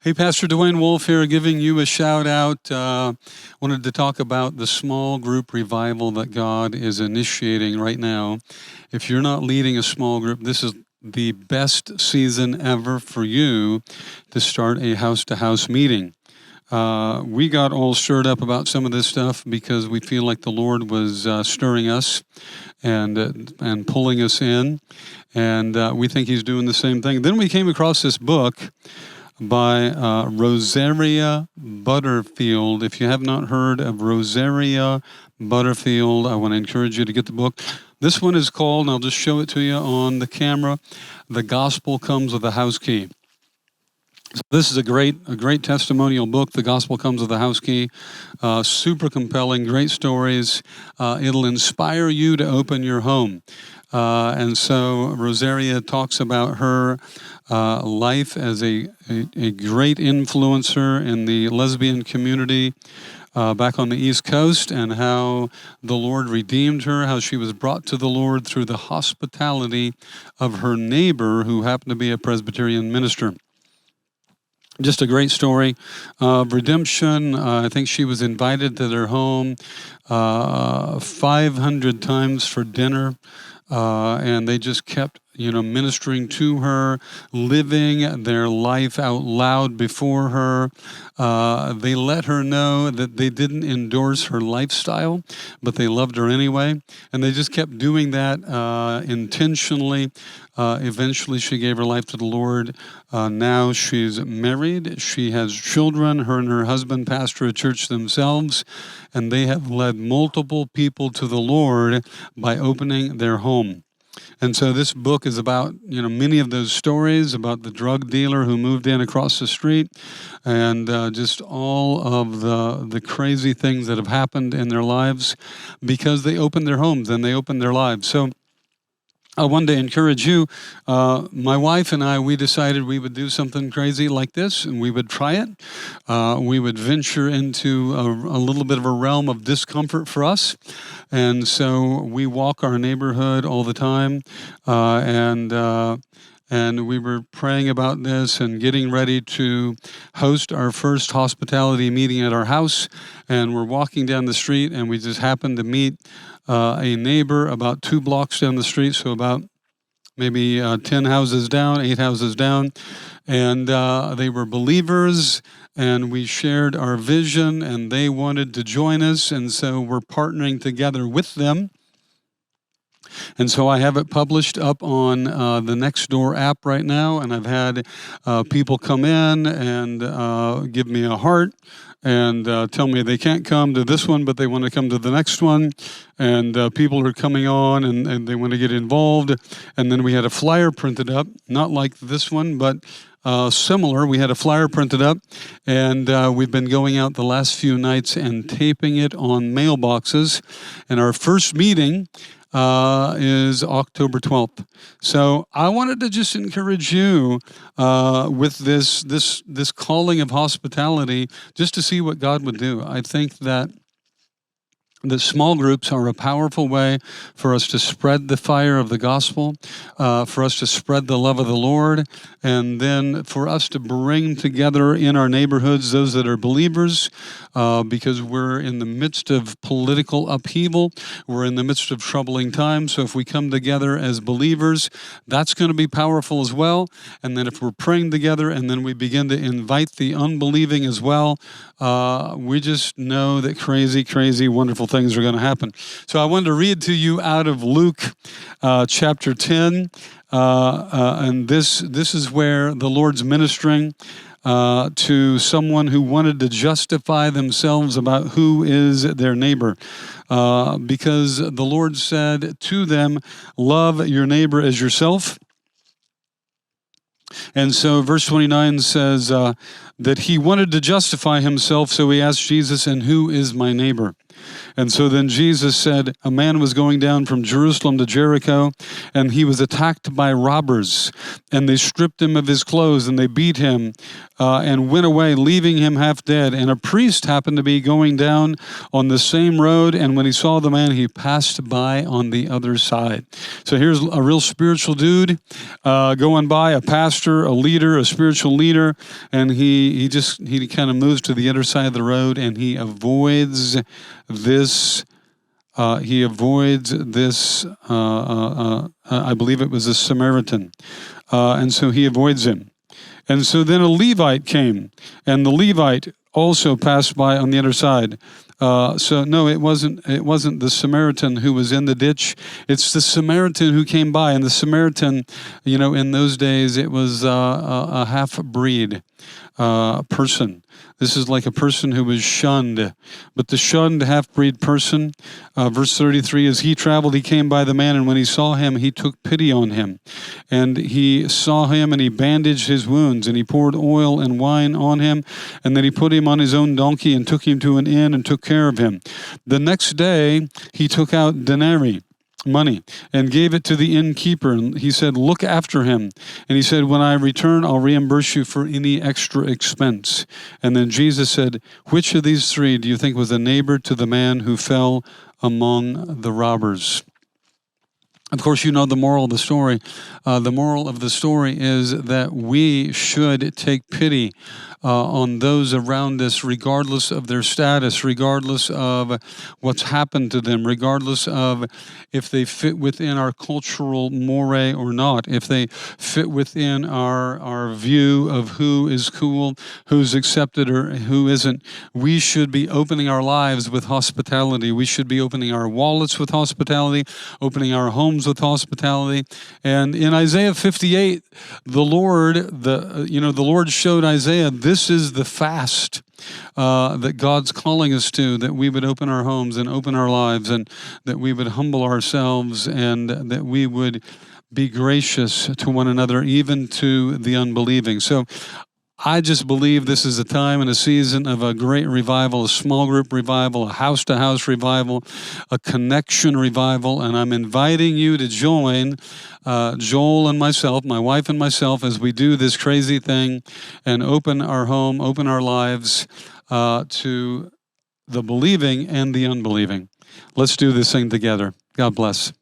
Hey, Pastor Dwain Wolfe here, giving you a shout out. Wanted to talk about the small group revival that God is initiating right now. If you're not leading a small group, this is the best season ever for you to start a house-to-house meeting. We got all stirred up about some of this stuff because we feel like the Lord was stirring us and pulling us in, and we think He's doing the same thing. Then we came across this book by Rosaria Butterfield. If you have not heard of Rosaria Butterfield, I want to encourage you to get the book. This one is called, and I'll just show it to you on the camera, The Gospel Comes with a House Key. So this is a great testimonial book. The Gospel Comes with a House Key. Super compelling, great stories. It'll inspire you to open your home. And so Rosaria talks about her life as a great influencer in the lesbian community back on the East Coast, and how the Lord redeemed her, how she was brought to the Lord through the hospitality of her neighbor who happened to be a Presbyterian minister. Just a great story of redemption. I think she was invited to their home 500 times for dinner, and they just kept, ministering to her, living their life out loud before her. They let her know that they didn't endorse her lifestyle, but they loved her anyway. And they just kept doing that intentionally. Eventually, she gave her life to the Lord. Now she's married. She has children. Her and her husband pastor a church themselves, and they have led multiple people to the Lord by opening their home. And so this book is about, many of those stories about the drug dealer who moved in across the street, and just all of the crazy things that have happened in their lives because they opened their homes and they opened their lives. So I wanted to encourage you. My wife and I, we decided we would do something crazy like this, and we would try it. We would venture into a little bit of a realm of discomfort for us. And so we walk our neighborhood all the time, and we were praying about this and getting ready to host our first hospitality meeting at our house. And we're walking down the street, and we just happened to meet a neighbor about 2 blocks down the street, so about maybe 10 houses down, 8 houses down. And they were believers, and we shared our vision, and they wanted to join us. And so we're partnering together with them. And so I have it published up on the Nextdoor app right now, and I've had people come in and give me a heart and tell me they can't come to this one, but they want to come to the next one. And people are coming on, and they want to get involved. And then we had a flyer printed up, not like this one, but similar. We had a flyer printed up, and we've been going out the last few nights and taping it on mailboxes. And our first meeting is October 12th. So I wanted to just encourage you with this calling of hospitality, just to see what God would do. I think that the small groups are a powerful way for us to spread the fire of the gospel, for us to spread the love of the Lord, and then for us to bring together in our neighborhoods those that are believers, because we're in the midst of political upheaval. We're in the midst of troubling times. So if we come together as believers, that's going to be powerful as well. And then if we're praying together and then we begin to invite the unbelieving as well, we just know that crazy, wonderful things are going to happen. So I wanted to read to you out of Luke chapter 10. And this is where the Lord's ministering to someone who wanted to justify themselves about who is their neighbor. Because the Lord said to them, love your neighbor as yourself. And so verse 29 says that he wanted to justify himself, so he asked Jesus, and who is my neighbor? And so then Jesus said, a man was going down from Jerusalem to Jericho, and he was attacked by robbers. And they stripped him of his clothes, and they beat him, and went away, leaving him half dead. And a priest happened to be going down on the same road, and when he saw the man, he passed by on the other side. So here's a real spiritual dude going by, a pastor, a leader, a spiritual leader, and he kind of moves to the other side of the road, and he avoids this. I believe it was a Samaritan, and so he avoids him. And so then a Levite came, and the Levite also passed by on the other side. So no, it wasn't the Samaritan who was in the ditch. It's the Samaritan who came by. And the Samaritan, in those days, it was a half-breed person. This is like a person who was shunned. But the shunned half-breed person, verse 33, as he traveled, he came by the man, and when he saw him, he took pity on him. And he saw him, and he bandaged his wounds, and he poured oil and wine on him, and then he put him on his own donkey and took him to an inn and took care of him. The next day, he took out denarii, money, and gave it to the innkeeper, and he said, look after him. And he said, when I return, I'll reimburse you for any extra expense. And then Jesus said, which of these three do you think was a neighbor to the man who fell among the robbers? Of course, you know the moral of the story. The moral of the story is that we should take pity on those around us, regardless of their status, regardless of what's happened to them, regardless of if they fit within our cultural moray or not, if they fit within our view of who is cool, who's accepted, or who isn't. We should be opening our lives with hospitality. We should be opening our wallets with hospitality, opening our homes with hospitality. And in Isaiah 58, the Lord showed Isaiah, this is the fast that God's calling us to, that we would open our homes and open our lives, and that we would humble ourselves, and that we would be gracious to one another, even to the unbelieving. So I just believe this is a time and a season of a great revival, a small group revival, a house-to-house revival, a connection revival, and I'm inviting you to join Joel and myself, my wife and myself, as we do this crazy thing and open our home, open our lives to the believing and the unbelieving. Let's do this thing together. God bless.